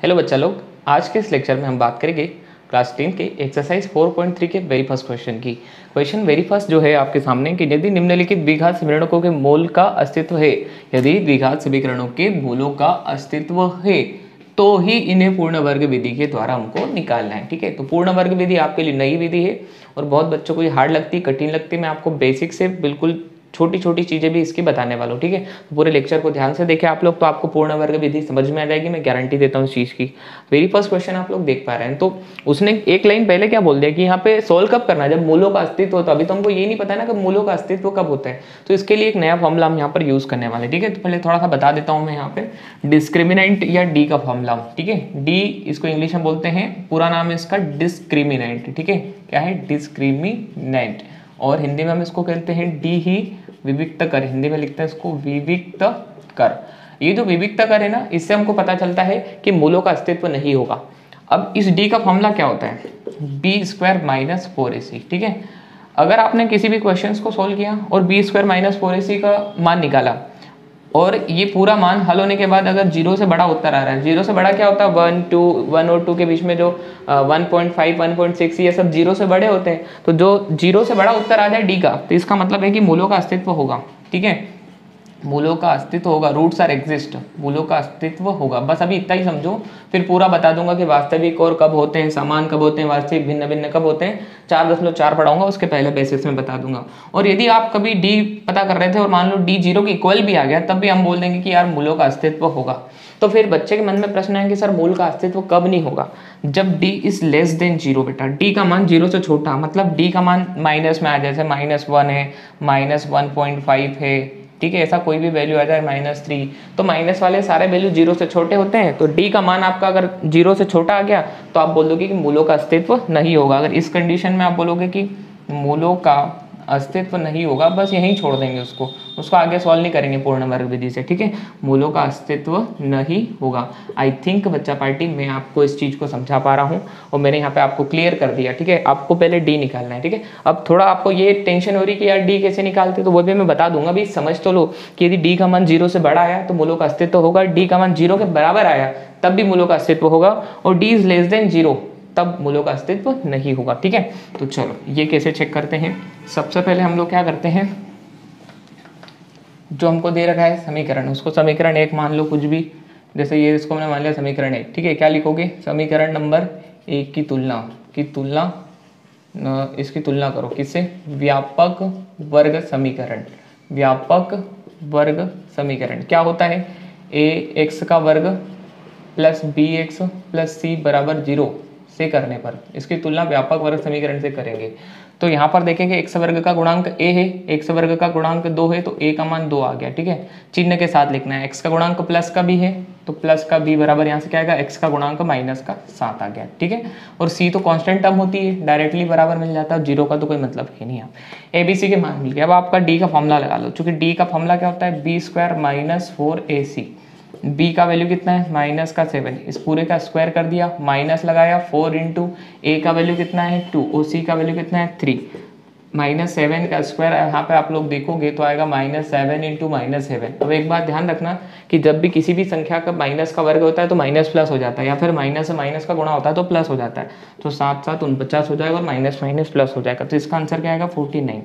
Hello बच्चा लोग, आज के इस लेक्चर में हम बात करेंगे क्लास 10 के एक्सरसाइज 4.3 के वेरी फर्स्ट क्वेश्चन की। क्वेश्चन वेरी फर्स्ट जो है आपके सामने कि यदि निम्नलिखित द्विघात समीकरणों के मूल का अस्तित्व है, यदि द्विघात समीकरणों के मूलों का अस्तित्व है तो ही इन्हें पूर्ण वर्ग विधि के द्वारा हमको निकालना है। ठीक है, तो पूर्ण वर्ग विधि आपके लिए नई विधि है और बहुत बच्चों को ये हार्ड लगती, कठिन लगती। मैं आपको बेसिक से बिल्कुल छोटी छोटी चीज़ें भी इसकी बताने वाला हूँ। ठीक है, तो पूरे लेक्चर को ध्यान से देखें आप लोग, तो आपको पूर्ण वर्ग विधि समझ में आ जाएगी, मैं गारंटी देता हूँ इस चीज़ की। वेरी फर्स्ट क्वेश्चन आप लोग देख पा रहे हैं, तो उसने एक लाइन पहले क्या बोल दिया कि यहाँ पे सोल्व कब करना है, जब मूलों का अस्तित्व होता है। अभी तो हमको ये नहीं पता है ना कि मूलों का अस्तित्व कब होता है, तो इसके लिए एक नया फॉर्मूला हम यहाँ पर यूज करने वाले। ठीक है, तो पहले थोड़ा सा बता देता हूँ मैं यहाँ पे डिस्क्रिमिनेंट या डी का फॉर्मूला। ठीक है, डी इसको इंग्लिश में बोलते हैं, पूरा नाम है इसका डिस्क्रिमिनेंट। ठीक है, क्या है? डिस्क्रिमिनेंट। और हिंदी में हम इसको कहते हैं डी ही विविक्त कर, हिंदी में लिखते हैं इसको विविक्त कर। ये जो विविक्त कर है ना, इससे हमको पता चलता है कि मूलों का अस्तित्व नहीं होगा। अब इस डी का फॉर्मूला क्या होता है? B square minus 4ac। ठीक है, अगर आपने किसी भी क्वेश्चन को सोल्व किया और बी स्क्वायर माइनस 4ac का मान निकाला और ये पूरा मान हल होने के बाद अगर जीरो से बड़ा उत्तर आ रहा है, जीरो से बड़ा क्या होता है? 1 और 2 के बीच में जो 1.5 1.6 ये सब जीरो से बड़े होते हैं, तो जो जीरो से बड़ा उत्तर आ जाए डी का, तो इसका मतलब है कि मूलों का अस्तित्व होगा। ठीक है, मूलों का अस्तित्व होगा, रूट्स आर एग्जिस्ट, मूलों का अस्तित्व होगा। बस अभी इतना ही समझो, फिर पूरा बता दूंगा कि वास्तविक और कब होते हैं, समान कब होते हैं, वास्तविक भिन्न भिन्न कब होते हैं। 4.4 पढ़ाऊंगा, उसके पहले बेसिस में बता दूंगा। और यदि आप कभी डी पता कर रहे थे और मान लो डी जीरो के इक्वल भी आ गया, तब भी हम बोल देंगे कि यार मूलों का अस्तित्व होगा। तो फिर बच्चे के मन में प्रश्न है कि सर मूल का अस्तित्व कब नहीं होगा? जब D is less than zero. बेटा, डी का मान जीरो से छोटा, मतलब डी का मान माइनस में आ जाए, जैसे -1 है, -1.5 है। ठीक है, ऐसा कोई भी वैल्यू आ जाए, -3, तो माइनस वाले सारे वैल्यू जीरो से छोटे होते हैं। तो डी का मान आपका अगर जीरो से छोटा आ गया तो आप बोल दोगे कि मूलों का अस्तित्व नहीं होगा। अगर इस कंडीशन में आप बोलोगे कि मूलों का अस्तित्व नहीं होगा, बस यहीं छोड़ देंगे उसको आगे सॉल्व नहीं करेंगे पूर्ण वर्ग विधि से। ठीक है, मूलों का अस्तित्व नहीं होगा। आई थिंक बच्चा पार्टी मैं आपको इस चीज़ को समझा पा रहा हूँ और मैंने यहाँ पे आपको क्लियर कर दिया। ठीक है, आपको पहले डी निकालना है। ठीक है, अब थोड़ा आपको ये टेंशन हो रही कि यार डी कैसे निकालते, तो वो भी मैं बता दूंगा। भी समझ तो लो कि यदि डी का मान जीरो से बड़ा आया तो मूलों का अस्तित्व होगा, डी का मान जीरो के बराबर आया तब भी मूलों का अस्तित्व होगा, और D is less than zero तब मूलों का अस्तित्व नहीं होगा। ठीक है, तो चलो ये कैसे चेक करते हैं। सबसे पहले हम लोग क्या करते हैं, जो हमको दे रखा है समीकरण, उसको समीकरण 1 मान लो, कुछ भी, जैसे ये इसको मैंने मान लिया समीकरण 1। ठीक है, क्या लिखोगे? समीकरण नंबर 1 की तुलना करो किससे? व्यापक वर्ग समीकरण। व्यापक वर्ग समीकरण क्या होता है? ax का वर्ग प्लस bx प्लस c बराबर 0 से करने पर इसकी तुलना व्यापक वर्ग समीकरण से करेंगे। तो यहाँ पर देखेंगे x वर्ग का गुणांक a है, x वर्ग का गुणांक 2 है, तो a का मान 2 आ गया। ठीक है, चिन्ह के साथ लिखना है। x का गुणांक प्लस का b है, तो प्लस का b बराबर यहाँ से क्या आएगा? x का गुणांक माइनस का 7 आ गया। ठीक है, और c तो कांस्टेंट टर्म होती है, डायरेक्टली बराबर मिल जाता है, जीरो का तो कोई मतलब है नहीं। अब abc के मान मिल गया। अब आपका d का फॉर्मूला लगा लो, चूंकि d का फॉर्मूला क्या होता है? b square minus 4ac। b का वैल्यू कितना है? माइनस का 7, इस पूरे का स्क्वायर कर दिया, माइनस लगाया 4 इंटू a का वैल्यू कितना है? 2 और c का वैल्यू कितना है? 3। -7 का स्क्वायर यहाँ पे आप लोग देखोगे तो आएगा -7 इंटू -7। अब एक बात ध्यान रखना कि जब भी किसी भी संख्या का माइनस का वर्ग होता है तो माइनस प्लस हो जाता है, या फिर माइनस से माइनस का गुणा होता है तो प्लस हो जाता है। तो 7 7 49 हो जाएगा और माइनस माइनस प्लस हो जाएगा, तो इसका आंसर क्या आएगा? 49।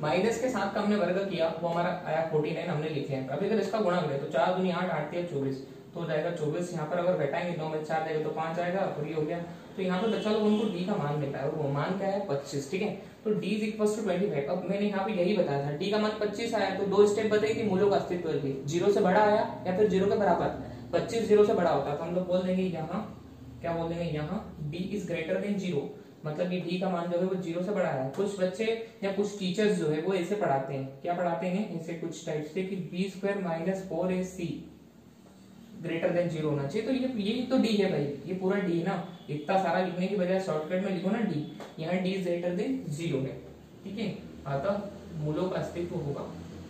माइनस के साथ का हमने वर्ग किया, वो हमारा आया 49, हमने लिखे हैं। अभी अगर इसका गुणा करें तो 4 दूनी 8, 8 3 24, तो हो जाएगा 24। यहाँ पर अगर घटाएंगे 9 में 4 देगा तो 5 आएगा, और ये हो गया। तो यहाँ पे बच्चा लोग उनको डी का मान देता है, और वो मान क्या है? 25। ठीक है, तो डी इज इक्वल टू 25। अब मैंने यहाँ पे यही बताया था, डी का मान 25 आया तो 2 स्टेप बताइए कि मूलों का अस्तित्व है, जीरो से बड़ा आया या फिर जीरो के बराबर। 25 जीरो से बड़ा होता है तो हम लोग बोल देंगे यहाँ, क्या बोल देंगे यहाँ? D is greater than zero, मतलब कि डी का मान जो है वो जीरो से बड़ा है। कुछ बच्चे या कुछ टीचर्स जो है वो ऐसे पढ़ाते हैं, क्या पढ़ाते हैं? ऐसे कुछ टाइप से कि B square minus 4ac greater than zero होना चाहिए। तो ये तो डी है भाई, ये पूरा डी ना, इतना सारा लिखने की बजाय शॉर्टकट में लिखो ना डी, यहाँ D is greater than zero है। ठीक है, अतः मूलों का अस्तित्व होगा।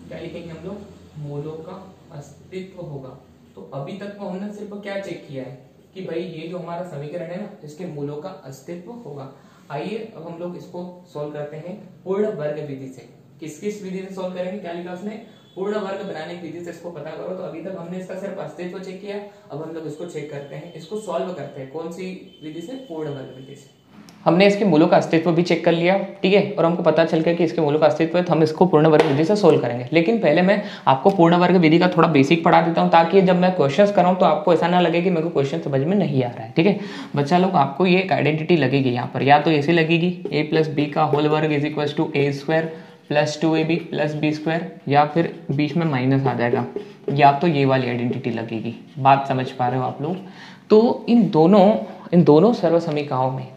क्या लिखेंगे हम लोग? मूलों का अस्तित्व होगा। तो अभी तक तो हमने सिर्फ क्या चेक किया है कि भाई ये जो हमारा समीकरण है ना, इसके मूलों का अस्तित्व होगा। आइए अब हम लोग इसको सॉल्व करते हैं पूर्ण वर्ग विधि से। किस किस विधि से सॉल्व करेंगे? क्या लिखा उसने? पूर्ण वर्ग बनाने की विधि से इसको पता करो। तो अभी तक हमने इसका सिर्फ अस्तित्व चेक किया, अब हम लोग इसको चेक करते हैं, इसको सॉल्व करते हैं। कौन सी विधि से? पूर्ण वर्ग विधि से। हमने इसके मूलों का अस्तित्व भी चेक कर लिया, ठीक है, और हमको पता चल गया कि इसके मूलों का अस्तित्व है, तो हम इसको पूर्ण वर्ग विधि से सोल्व करेंगे। लेकिन पहले मैं आपको पूर्ण वर्ग विधि का थोड़ा बेसिक पढ़ा देता हूँ, ताकि जब मैं क्वेश्चंस कराऊँ तो आपको ऐसा ना लगे कि मेरे को क्वेश्चन समझ में नहीं आ रहा है, ठीक है। बच्चा लोग, आपको ये एक आइडेंटिटी लगेगी यहाँ पर, या तो ऐसे लगेगी a प्लस बी का होल वर्ग is equal to A square plus 2ab plus B square, या फिर बीच में माइनस आ जाएगा, या तो ये वाली आइडेंटिटी लगेगी। बात समझ पा रहे हो आप लोग? तो इन दोनों सर्वसमीकाओं में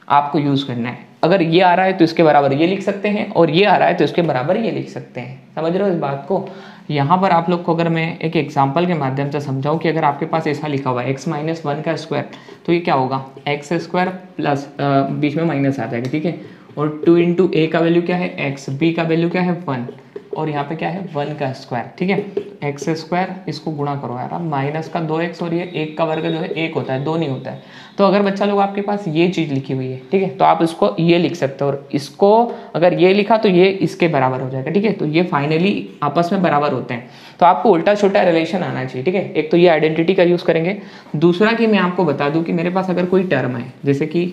आपको यूज करना है। अगर ये आ रहा है तो इसके बराबर ये लिख सकते हैं, और ये आ रहा है तो इसके बराबर ये लिख सकते हैं। समझ रहे हो इस बात को? यहाँ पर आप लोग को अगर मैं एक एग्जांपल के माध्यम से समझाऊं कि अगर आपके पास ऐसा लिखा हुआ है x माइनस 1 का स्क्वायर, तो ये क्या होगा? एक्स स्क्वायर प्लस बीच में माइनस आ जाएगा, ठीक है। और 2 इंटू ए का वैल्यू क्या है? x, b का वैल्यू क्या है? 1, और यहाँ पे क्या है? 1 का स्क्वायर, ठीक है। एक्स स्क्वायर, इसको गुणा करो यार, माइनस का 2x, और ये 1 का वर्ग जो है 1 होता है, 2 नहीं होता है। तो अगर बच्चा लोग आपके पास ये चीज़ लिखी हुई है, ठीक है, तो आप इसको ये लिख सकते हो, और इसको अगर ये लिखा तो ये इसके बराबर हो जाएगा, ठीक है। तो ये फाइनली आपस में बराबर होते हैं। तो आपको उल्टा छोटा रिलेशन आना चाहिए, ठीक है। एक तो ये आइडेंटिटी का यूज़ करेंगे, दूसरा कि मैं आपको बता दूँ कि मेरे पास अगर कोई टर्म है, जैसे कि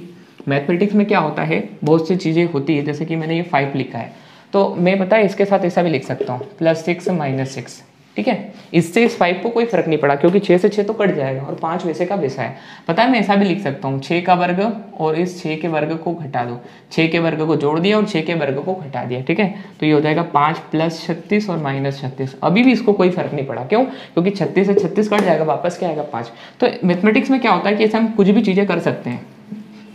मैथमेटिक्स में क्या होता है, बहुत सी चीज़ें होती है, जैसे कि मैंने ये 5 लिखा है, तो मैं पता है इसके साथ ऐसा भी लिख सकता हूँ +6 -6, ठीक है। इससे इस 5 को कोई फर्क नहीं पड़ा, क्योंकि 6 से 6 तो कट जाएगा, और 5 वैसे का वैसा है। पता है मैं ऐसा भी लिख सकता हूँ 6 का वर्ग और इस 6 के वर्ग को घटा दो, 6 के वर्ग को जोड़ दिया और 6 के वर्ग को घटा दिया, ठीक है। तो ये हो जाएगा 5 + 36 और -36। अभी भी इसको कोई फर्क नहीं पड़ा, क्यों? क्योंकि 36 से 36 कट जाएगा, वापस क्या आएगा? 5। तो मैथमेटिक्स में क्या होता है कि ऐसे हम कुछ भी चीज़ें कर सकते हैं।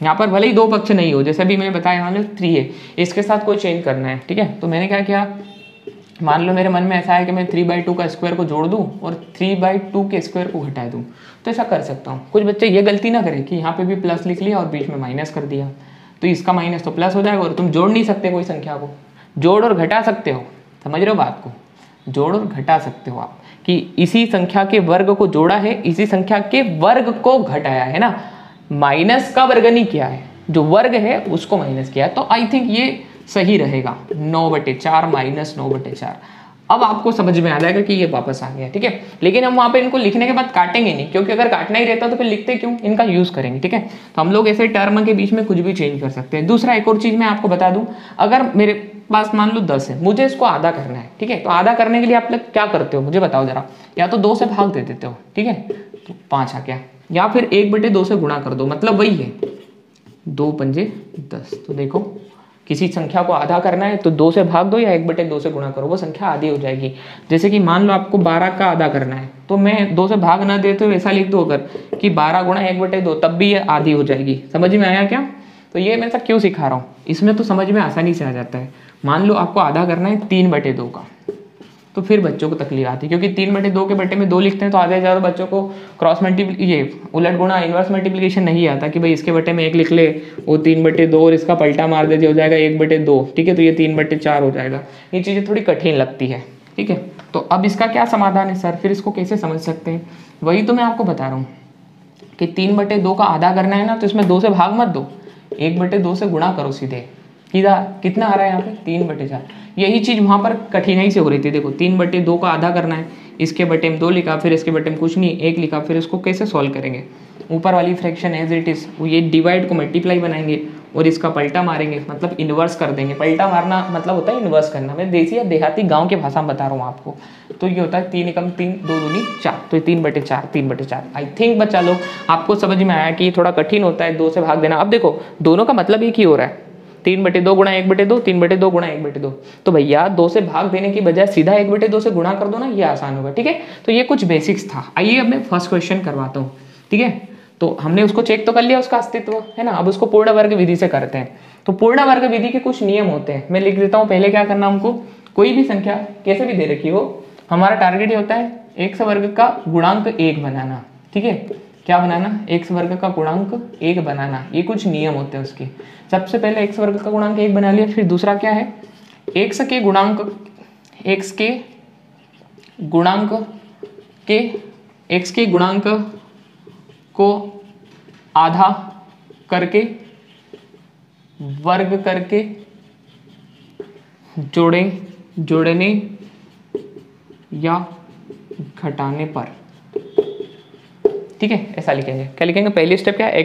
यहाँ पर भले ही दो पक्ष नहीं हो, जैसे अभी मैंने बताया यहाँ 3 है, इसके साथ कोई चेंज करना है, ठीक है। तो मैंने क्या किया, मान लो मेरे मन में ऐसा है कि मैं 3/2 का स्क्वायर को जोड़ दूं और 3/2 के स्क्वायर को घटा दूं, तो ऐसा कर सकता हूँ। कुछ बच्चे ये गलती ना करें कि यहाँ पे भी प्लस लिख लिया और बीच में माइनस कर दिया, तो इसका माइनस तो प्लस हो जाएगा, और तुम जोड़ नहीं सकते कोई संख्या को, जोड़ और घटा सकते हो। समझ रहे हो बात को? जोड़ और घटा सकते हो आप, कि इसी संख्या के वर्ग को जोड़ा है, इसी संख्या के वर्ग को घटाया है ना, माइनस का वर्ग नहीं किया है, जो वर्ग है उसको माइनस किया है। तो आई थिंक ये सही रहेगा, 9/4 - 9/4। अब आपको समझ में आ जाएगा कि ये वापस आ गया, ठीक है। लेकिन हम वहाँ पे इनको लिखने के बाद काटेंगे नहीं, क्योंकि अगर काटना ही रहता तो फिर लिखते क्यों, इनका यूज़ करेंगे, ठीक है। तो हम लोग ऐसे टर्म के बीच में कुछ भी चेंज कर सकते हैं। दूसरा एक और चीज़ मैं आपको बता दूँ, अगर मेरे पास मान लो 10 है, मुझे इसको आधा करना है, ठीक है। तो आधा करने के लिए आप लोग क्या करते हो मुझे बताओ जरा, या तो 2 से भाग दे देते हो, ठीक है, तो 5 आ गया, या फिर 1/2 से गुणा कर दो, मतलब वही है 2 × 5 = 10। तो देखो किसी संख्या को आधा करना है तो 2 से भाग दो या 1/2 से गुणा करो, वो संख्या आधी हो जाएगी। जैसे कि मान लो आपको 12 का आधा करना है, तो मैं 2 से भाग ना देते हुए ऐसा लिख दो अगर कि 12 × 1/2, तब भी ये आधी हो जाएगी। समझ में आया क्या? तो ये मैं सब क्यों सिखा रहा हूँ, इसमें तो समझ में आसानी से आ जाता है। मान लो आपको आधा करना है 3/2 का, तो फिर बच्चों को तकलीफ आती है, क्योंकि 3/2 के बटे में 2 लिखते हैं, तो आधे ज़्यादा बच्चों को क्रॉस ये उलट गुणा इन्वर्स मल्टीप्लिकेशन नहीं आता कि भाई इसके बटे में 1 लिख ले, वो 3/2 और इसका पलटा मार दे, हो जाएगा 1/2, ठीक है। तो ये 3/4 हो जाएगा। ये चीज़ें थोड़ी कठिन लगती है, ठीक है। तो अब इसका क्या समाधान है सर, फिर इसको कैसे समझ सकते हैं? वही तो मैं आपको बता रहा हूँ कि 3/2 का आधा करना है ना, तो इसमें 2 से भाग मत दो, 1/2 से गुणा करो सीधे। कितना आ रहा है यहाँ पे? 3/4। यही चीज़ वहाँ पर कठिनाई से हो रही थी। देखो 3/2 का आधा करना है, इसके बटे में 2 लिखा, फिर इसके बटे में कुछ नहीं 1 लिखा, फिर इसको कैसे सॉल्व करेंगे? ऊपर वाली फ्रैक्शन एज इट इज़, ये डिवाइड को मल्टीप्लाई बनाएंगे और इसका पलटा मारेंगे, मतलब इन्वर्स कर देंगे। पलटा मारना मतलब होता है इन्वर्स करना, मैं देसी या देहाती गाँव के भाषा में बता रहा हूँ आपको। तो ये होता है 3 × 3 = 2 × 2 = 4, तो 3/4। आई थिंक बच्चा लोग आपको समझ में आया कि थोड़ा कठिन होता है 2 से भाग देना। अब देखो दोनों का मतलब एक ही हो रहा है, 3/2 × 1/2, 3/2 × 1/2। तो भैया 2 से भाग देने की बजाय सीधा 1/2 से गुणा कर दो ना, ये आसान होगा, ठीक है। तो ये कुछ बेसिक्स था। आइए अब मैं फर्स्ट क्वेश्चन करवाता हूँ, ठीक है। तो हमने उसको चेक तो कर लिया उसका अस्तित्व, है ना। अब उसको पूर्ण वर्ग विधि से करते हैं। तो पूर्ण वर्ग विधि के कुछ नियम होते हैं, मैं लिख देता हूँ। पहले क्या करना हमको, कोई भी संख्या कैसे भी दे रखी हो, हमारा टारगेट ये होता है x वर्ग का गुणांक 1 बनाना, ठीक है। क्या बनाना? x वर्ग का गुणांक 1 बनाना। ये कुछ नियम होते हैं उसके। सबसे पहले x वर्ग का गुणांक 1 बना लिया, फिर दूसरा क्या है, x के गुणांक को आधा करके वर्ग करके जोड़ने या घटाने पर, ठीक है, ऐसा लिखेंगे। क्या लिखेंगे, पहली स्टेप क्या है,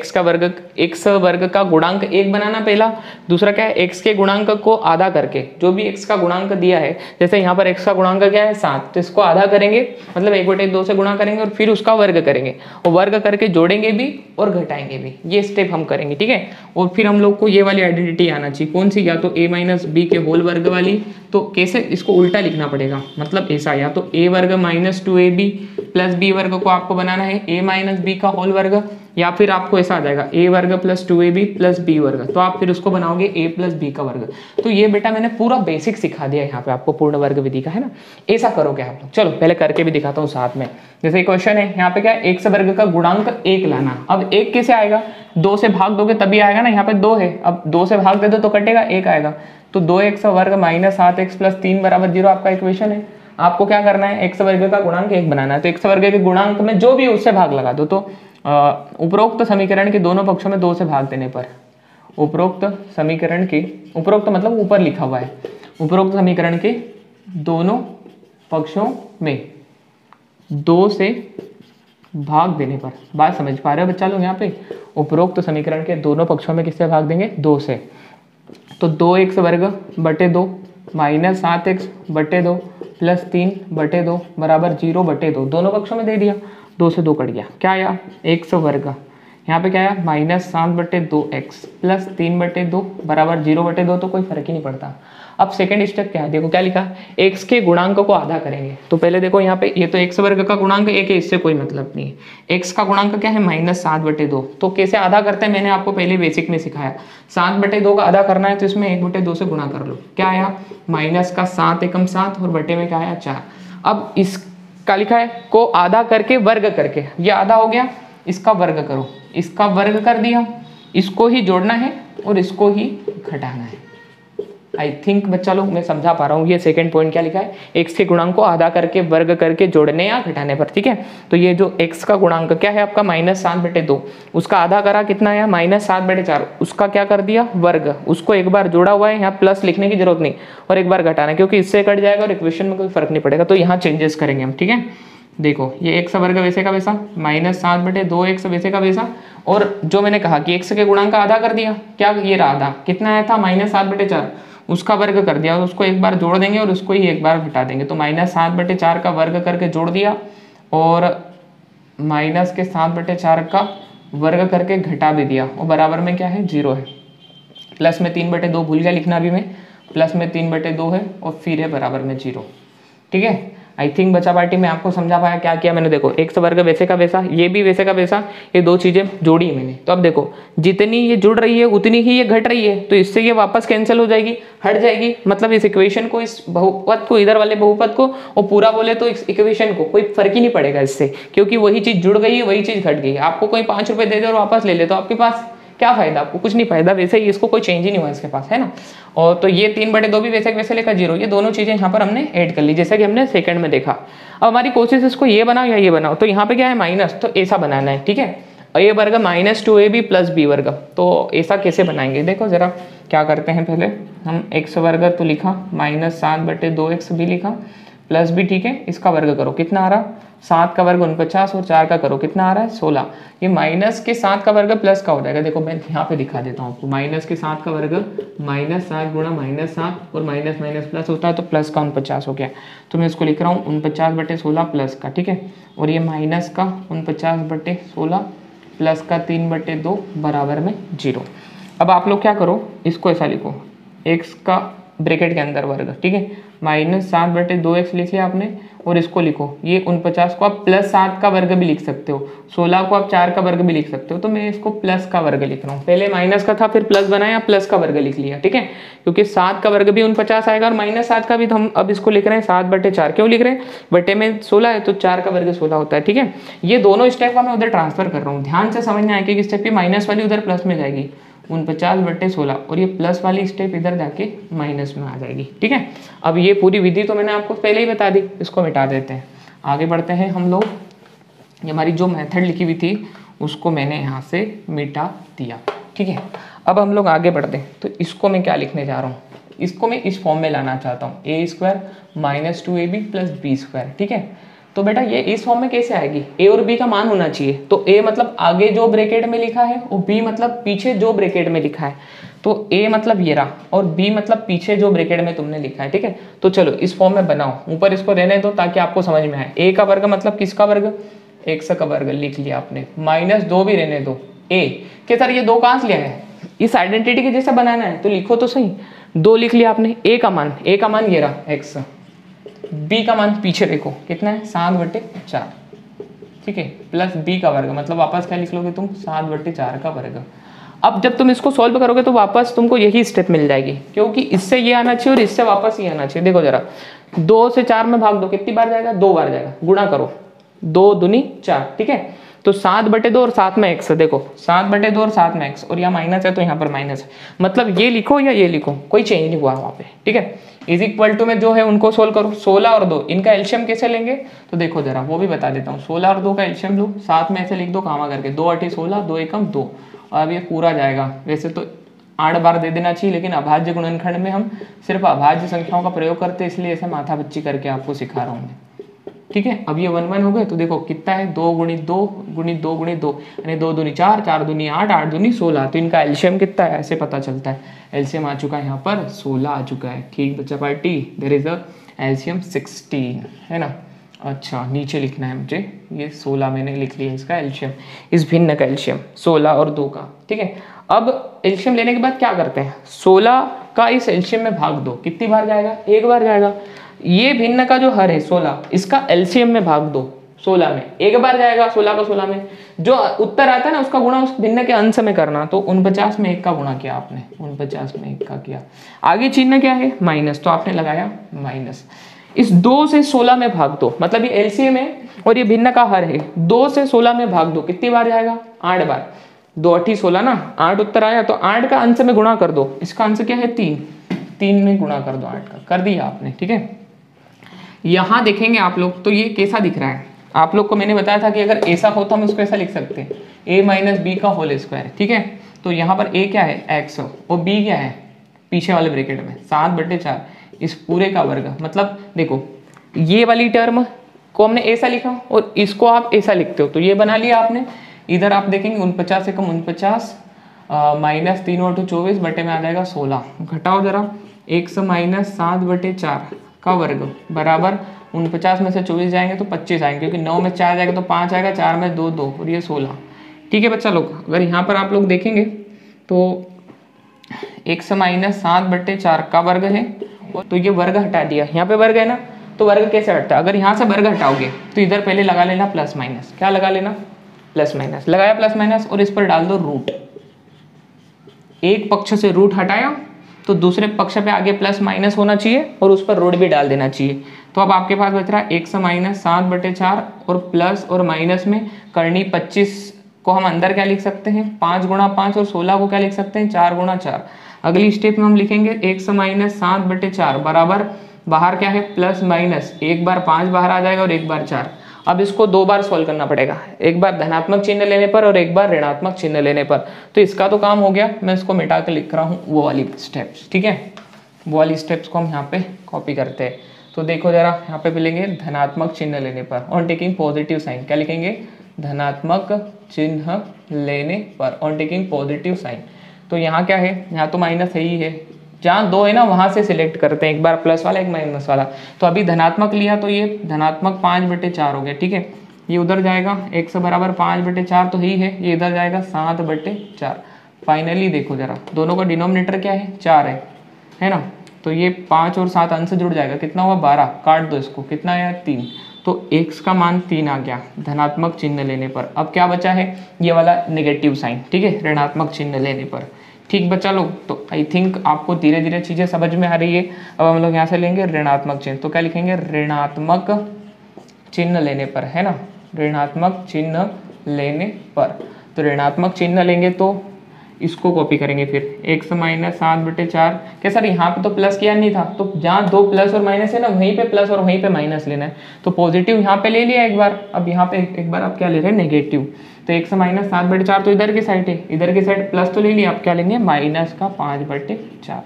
एक्स वर्ग का गुणांक 1 बनाना पहला। दूसरा क्या है, एक्स के गुणांक को आधा करके, जो भी एक्स का गुणांक दिया है, जैसे यहाँ पर एक्स का गुणांक क्या है 7, तो इसको आधा करेंगे, मतलब 1/2 से गुणा करेंगे और फिर उसका वर्ग करेंगे, और वर्ग करके जोड़ेंगे भी और घटाएंगे भी। ये स्टेप हम करेंगे, ठीक है। और फिर हम लोग को ये वाली आइडेंटिटी आना चाहिए, कौन सी, या तो a माइनस बी के होल वर्ग वाली। तो कैसे, इसको उल्टा लिखना पड़ेगा, मतलब ऐसा, या तो a वर्ग माइनस 2ab प्लस बी वर्ग को आपको बनाना है a माइनस बी का होल वर्ग, या फिर आपको ऐसा आ जाएगा a वर्ग प्लस 2ab प्लस बी वर्ग, तो आप फिर उसको बनाओगे a प्लस बी का वर्ग। तो ये बेटा मैंने पूरा बेसिक सिखा दिया यहाँ पे आपको, पूर्ण वर्ग विधि का, है ना। ऐसा करोगे आप लोग। चलो पहले करके भी दिखाता हूँ साथ में। जैसे क्वेश्चन है यहाँ पे क्या है, एक्स वर्ग का गुणांक 1 लाना। अब 1 कैसे आएगा, 2 से भाग दोगे तभी आएगा ना, यहाँ पे 2 है, अब 2 से भाग दे दो तो कटेगा, 1 आएगा। तो 2x वर्ग माइनस 7x प्लस 3 बराबर 0 आपका इक्वेशन है। आपको क्या करना है, एक्स वर्ग का गुणांक 1 बनाना है। तो एक्स वर्ग के गुणांक में जो भी उससे भाग लगा दो। तो उपरोक्त समीकरण के दोनों पक्षों में 2 से भाग देने पर, उपरोक्त समीकरण के, उपरोक्त मतलब ऊपर लिखा हुआ है, उपरोक्त समीकरण के दोनों पक्षों में 2 से भाग देने पर, बात समझ पा रहे हो बच्चा लोग यहाँ पे, उपरोक्त समीकरण के दोनों पक्षों में किससे भाग देंगे, 2 से। तो 2x वर्ग बटे 2 माइनस 7x बटे 2 प्लस 3/2 बराबर 0/2, दोनों पक्षों में दे दिया, 2 से 2 कट गया, क्या आया, x वर्ग, यहाँ पे क्या आया माइनस 7/2x प्लस 3/2 बराबर 0/2, तो कोई फर्क ही नहीं पड़ता। अब सेकंड स्टेप क्या है, देखो क्या लिखा, x के गुणांक को आधा करेंगे। तो पहले देखो यहाँ पे, ये तो x वर्ग का गुणांक 1 है, इससे कोई मतलब नहीं है। x का गुणांक क्या है माइनस 7/2, तो कैसे आधा करते हैं मैंने आपको पहले बेसिक में सिखाया। 7/2 का आधा करना है तो इसमें 1/2 से गुणा कर लो, क्या आया माइनस का 7 एकम 7 और बटे में क्या आया 4। अब इसका लिखा है को आधा करके वर्ग करके, ये आधा हो गया, इसका वर्ग करो, इसका वर्ग कर दिया, इसको ही जोड़ना है और इसको ही घटाना है। आई थिंक बच्चा लोग मैं समझा पा रहा हूँ। ये सेकंड पॉइंट क्या लिखा है, एक्स के गुणांक को आधा करके वर्ग करके जोड़ने या घटाने पर, ठीक है। तो ये जो एक्स का गुणांक क्या है आपका माइनस 7/2, उसका आधा करा कितना आया माइनस 7/4, उसका क्या कर दिया वर्ग, उसको एक बार जोड़ा हुआ है, यहाँ प्लस लिखने की जरूरत नहीं, और एक बार घटाना, क्योंकि इससे कट जाएगा और इक्वेशन में कोई फर्क नहीं पड़ेगा। तो यहाँ चेंजेस करेंगे हम, ठीक है। देखो ये एक्स वर्ग वैसे का वैसा, माइनस 7/2x वैसे का वैसा, और जो मैंने कहा कि एक्स के गुणांक का आधा कर दिया, क्या ये रहा आधा, कितना आया था माइनस 7/4, उसका वर्ग कर दिया और उसको एक बार जोड़ देंगे और उसको ही एक बार घटा देंगे। तो माइनस 7/4 का वर्ग करके जोड़ दिया और माइनस के 7/4 का वर्ग करके घटा भी दिया, और बराबर में क्या है 0 है। प्लस में 3/2 भूल गया लिखना भी मैं, प्लस में 3/2 है और फिर है बराबर में 0, ठीक है। आई थिंक बच्चा पार्टी में आपको समझा पाया क्या किया मैंने। देखो एक्स वर्ग वैसे का वैसा, ये भी वैसे का वैसा, ये दो चीजें जोड़ी मैंने। तो अब देखो जितनी ये जुड़ रही है उतनी ही ये घट रही है, तो इससे ये वापस कैंसिल हो जाएगी, हट जाएगी। मतलब इस इक्वेशन को, इस बहुपद को, इधर वाले बहुपद को, और पूरा बोले तो इस इक्वेशन को कोई फर्क ही नहीं पड़ेगा इससे, क्योंकि वही चीज जुड़ गई है, वही चीज घट गई है। आपको कोई 5 रुपए दे दे और वापस ले ले तो आपके पास क्या फायदा, आपको कुछ नहीं फायदा। वैसे ही इसको कोई चेंज ही नहीं हुआ इसके पास, है ना। और तो ये 3/2 भी वैसे वैसे लेकर 0, ये दोनों चीजें यहाँ पर हमने ऐड कर ली, जैसा कि हमने सेकंड में देखा। अब हमारी कोशिश इसको ये बनाओ या ये बनाओ, तो यहाँ पे क्या है माइनस, तो ऐसा बनाना है, ठीक है। ए वर्ग माइनस 2ab प्लस बी वर्ग, तो ऐसा कैसे बनाएंगे देखो जरा। क्या करते हैं, पहले हम एक्स वर्ग तो लिखा माइनस 7/2x भी लिखा, प्लस भी, ठीक है। इसका वर्ग करो, कितना आ रहा 7 का वर्ग 49 और 4 का करो कितना आ रहा है 16। ये माइनस के 7 का वर्ग प्लस का हो जाएगा। देखो मैं यहाँ पे दिखा देता हूँ आपको, माइनस के 7 का वर्ग माइनस 7 गुणा माइनस 7 और माइनस माइनस प्लस होता है, तो प्लस का 49 हो गया। तो मैं इसको लिख रहा हूँ 49/16 प्लस का, ठीक है। और ये माइनस का 49/16 प्लस का 3/2 बराबर में 0। अब आप लोग क्या करो, इसको ऐसा लिखो, एक्स का ब्रैकेट के अंदर वर्ग, ठीक है, माइनस 7/2x लिख लिया आपने, और इसको लिखो ये 49 को आप प्लस 7 का वर्ग भी लिख सकते हो, 16 को आप 4 का वर्ग भी लिख सकते हो। तो मैं इसको प्लस का वर्ग लिख रहा हूँ, पहले माइनस का था फिर प्लस बनाया, प्लस का वर्ग लिख लिया, ठीक है। क्योंकि 7 का वर्ग भी 49 आएगा और माइनस 7 का भी, तो हम अब इसको लिख रहे हैं 7/4। क्यों लिख रहे हैं, बटे में 16 है तो 4 का वर्ग 16 होता है, ठीक है। ये दोनों स्टेप का मैं उधर ट्रांसफर कर रहा हूँ, ध्यान से समझना है कि स्टेप की माइनस वाली उधर प्लस में जाएगी 49/16, और ये प्लस वाली स्टेप इधर जाके माइनस में आ जाएगी, ठीक है। अब ये पूरी विधि तो मैंने आपको पहले ही बता दी, इसको मिटा देते हैं, आगे बढ़ते हैं हम लोग। ये हमारी जो मेथड लिखी हुई थी उसको मैंने यहाँ से मिटा दिया, ठीक है। अब हम लोग आगे बढ़ते हैं, तो इसको मैं क्या लिखने जा रहा हूँ, इसको मैं इस फॉर्म में लाना चाहता हूँ, a square minus 2ab plus B square. ठीक है, तो बेटा ये इस फॉर्म में कैसे आएगी, ए और बी का मान होना चाहिए, तो ए मतलब आगे जो ब्रैकेट में लिखा है और बी मतलब पीछे जो ब्रैकेट में लिखा है, तो ए मतलब ये रहा और बी मतलब पीछे जो ब्रैकेट में तुमने लिखा है। ठीक है, तो चलो इस फॉर्म में बनाओ, ऊपर इसको रहने दो ताकि आपको समझ में आए। ए का वर्ग मतलब किसका वर्ग, एक्स का वर्ग लिख लिया आपने, माइनस 2 भी रहने दो, ए के सर ये 2 कहाँ से लिया है, इस आइडेंटिटी के जैसा बनाना है तो लिखो तो सही, 2 लिख लिया आपने। ए का मान ये रहा एक्स, बी का मान पीछे देखो कितना है 7/4। ठीक है, प्लस बी का वर्ग मतलब वापस क्या लिख लोगे तुम, 7/4 का वर्ग। अब जब तुम इसको सॉल्व करोगे तो वापस तुमको यही स्टेप मिल जाएगी, क्योंकि इससे ये आना चाहिए और इससे वापस ये आना चाहिए। देखो जरा, 2 से 4 में भाग दो, कितनी बार जाएगा, 2 बार जाएगा, गुणा करो, 2 दूनी 4। ठीक है, तो 7/2 और साथ में एक्स, देखो 7/2 और साथ में एक्स, और यहाँ माइनस है तो यहाँ पर माइनस है, मतलब ये लिखो या ये लिखो, कोई चेंज नहीं हुआ वहाँ पे। ठीक है, इज इक्वल टू में जो है उनको सोल्व करो, 16 और 2 इनका एलसीएम कैसे लेंगे, तो देखो जरा वो भी बता देता हूँ। 16 और 2 का एलसीएम लो, साथ में ऐसे लिख दो कामा करके, 2 8 16, 2 एकम 2, और अब ये पूरा जाएगा। वैसे तो 8 बार दे देना चाहिए, लेकिन अभाज्य गुणनखंड में हम सिर्फ अभाज्य संख्याओं का प्रयोग करते हैं, इसलिए ऐसे माथा बच्ची करके आपको सिखा रहा हूँ मैं। ठीक है, अब ये 1 1 हो गए, तो देखो कितना है, 2 × 2 × 2 × 2 यानी 2 दूनी 4, 4 दूनी 8, 8 दूनी 16, तो इनका एलसीएम कितना है ऐसे पता चलता है। एलसीएम आ चुका है यहाँ पर 16 आ चुका है। ठीक बच्चा party, there is a LCM 16 है ना। अच्छा नीचे लिखना है मुझे, ये 16 मैंने लिख लिया इसका एलसीएम, इस भिन्न का एलसीएम 16 और 2 का। ठीक है, अब एलसीएम लेने के बाद क्या करते हैं, 16 का इस एलसीएम में भाग दो, कितनी बार जाएगा, 1 बार जाएगा। ये भिन्न का जो हर है 16, इसका एलसीएम में भाग दो 16 में, 1 बार जाएगा 16 का 16 में, जो उत्तर आता है ना उसका गुणा उस भिन्न के अंश में करना, तो 49 में 1 का गुणा किया आपने, 49 में 1 का किया, आगे चिन्ह क्या है माइनस, तो आपने लगाया माइनस। इस 2 से 16 में भाग दो, मतलब ये एलसीएम है और ये भिन्न का हर है, 2 से 16 में भाग दो, कितनी बार जाएगा, 8 बार, 2 8 16 ना, 8 उत्तर आया, तो 8 का अंश में गुणा कर दो, इसका अंश क्या है 3, 3 में गुणा कर दो 8 का, कर दिया आपने। ठीक है, यहाँ देखेंगे आप लोग तो ये कैसा दिख रहा है, आप लोग को मैंने बताया था कि अगर ऐसा हो तो हम इसको ऐसा लिख सकते हैं, a माइनस बी का होल स्क्वायर। ठीक है, तो यहाँ पर a क्या है x और b क्या है पीछे वाले ब्रैकेट में 7/4, इस पूरे का वर्ग, मतलब देखो ये वाली टर्म को हमने ऐसा लिखा और इसको आप ऐसा लिखते हो, तो ये बना लिया आपने। इधर आप देखेंगे 49 से कम 49 माइनस 3 और 2 24 बटे में आ जाएगा 16, घटाओ जरा, x माइनस 7/4 का वर्ग बराबर 49 में से 24 जाएंगे तो 25 आएंगे, क्योंकि 9 में 4 जाएगा तो 5 आएगा, 4 में 2 2 और ये 16। ठीक है बच्चा लोग, अगर यहाँ पर आप लोग देखेंगे तो x माइनस 7/4 का वर्ग है, तो ये वर्ग हटा दिया, यहाँ पे वर्ग है ना, तो वर्ग कैसे हटता है, अगर यहाँ से वर्ग हटाओगे तो इधर पहले लगा लेना प्लस माइनस, क्या लगा लेना प्लस माइनस, लगाया प्लस माइनस और इस पर डाल दो रूट, एक पक्ष से रूट हटाया तो दूसरे पक्ष पे आगे प्लस माइनस होना चाहिए और उस पर रूट भी डाल देना चाहिए। तो अब आपके पास बच रहा है x माइनस 7/4 और प्लस और माइनस में करनी 25 को हम अंदर क्या लिख सकते हैं 5 × 5 और 16 को क्या लिख सकते हैं 4 × 4। अगली स्टेप में हम लिखेंगे x माइनस 7/4 बराबर बाहर क्या है प्लस माइनस, एक बार 5 बाहर आ जाएगा और एक बार 4। अब इसको 2 बार सॉल्व करना पड़ेगा, एक बार धनात्मक चिन्ह लेने पर और एक बार ऋणात्मक चिन्ह लेने पर। तो इसका तो काम हो गया, मैं इसको मिटा कर लिख रहा हूँ वो वाली स्टेप्स। ठीक है, वो वाली स्टेप्स को हम यहाँ पे कॉपी करते हैं। तो देखो जरा, यहाँ पे मिलेंगे धनात्मक चिन्ह लेने पर ऑन टेकिंग पॉजिटिव साइन, क्या लिखेंगे धनात्मक चिन्ह लेने पर ऑन टेकिंग पॉजिटिव साइन। तो यहाँ क्या है, यहाँ तो माइनस है ही है, जहाँ 2 है ना वहाँ से सिलेक्ट करते हैं, एक बार प्लस वाला एक माइनस वाला। तो अभी धनात्मक लिया तो ये धनात्मक 5/4 हो गया। ठीक है, ये उधर जाएगा x बराबर 5/4 तो ही है, ये इधर जाएगा 7/4। फाइनली देखो जरा, दोनों का डिनोमिनेटर क्या है 4 है ना, तो ये 5 और 7 अंश जुड़ जाएगा, कितना हुआ 12, काट दो इसको, कितना आया 3। तो x का मान 3 आ गया धनात्मक चिन्ह लेने पर। अब क्या बचा है ये वाला नेगेटिव साइन, ठीक है, ऋणात्मक चिन्ह लेने पर। ठीक बच्चा लोग, तो आई थिंक आपको धीरे धीरे चीज़ें समझ में आ रही है। अब हम लोग यहाँ से लेंगे ऋणात्मक चिन्ह, तो क्या लिखेंगे ऋणात्मक चिन्ह लेने पर, है ना, ऋणात्मक चिन्ह लेने पर। तो ऋणात्मक चिन्ह लेंगे तो इसको कॉपी करेंगे फिर x माइनस 7/4। क्या सर यहाँ पे तो प्लस किया नहीं था, तो जहाँ 2 प्लस और माइनस है ना वहीं पे प्लस और वहीं पे माइनस लेना है। तो पॉजिटिव यहाँ पे ले लिया एक बार, अब यहाँ पे एक बार आप क्या ले रहे हैं नेगेटिव। तो x माइनस 7/4 तो इधर की साइड है, इधर की साइड प्लस तो ले लिया, आप क्या लेंगे माइनस का 5/4।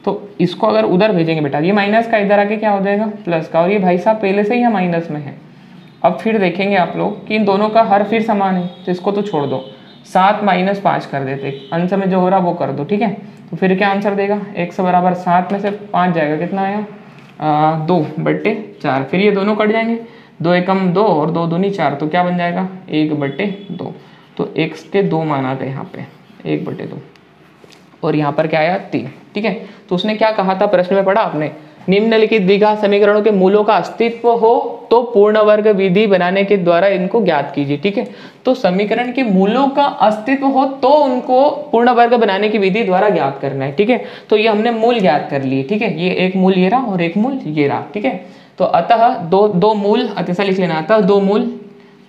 तो इसको अगर उधर भेजेंगे बेटा, ये माइनस का इधर आके क्या हो जाएगा प्लस का, और ये भाई साहब पहले से ही माइनस में है। अब फिर देखेंगे आप लोग कि इन दोनों का हर फिर समान है, तो इसको तो छोड़ दो, 7 - 5 कर देते, आंसर में जो हो रहा वो कर दो, ठीक है। तो फिर क्या आंसर देगा, x बराबर 7 में से 5 जाएगा, कितना आया 2/4। फिर ये दोनों कट जाएंगे, 2 एकम 2 और 2 दूनी 4, तो क्या बन जाएगा 1/2। तो x के 2 मान आ गए यहाँ पे 1/2, और यहाँ पर क्या आया 3, ठीक है। तो उसने क्या कहा था, प्रश्न में पढ़ा आपने, निम्नलिखित द्विघात समीकरणों के मूलों का अस्तित्व हो तो पूर्ण वर्ग विधि बनाने के द्वारा इनको ज्ञात कीजिए, ठीक है। तो समीकरण के मूलों का अस्तित्व हो तो उनको पूर्ण वर्ग बनाने की विधि द्वारा ज्ञात करना है, ठीक है। तो ये हमने मूल ज्ञात कर लिए, ठीक है। ये एक मूल ये रहा और एक मूल ये रहा, ठीक है। तो अतः दो मूल, ऐसा लिख लेना, अतः 2 मूल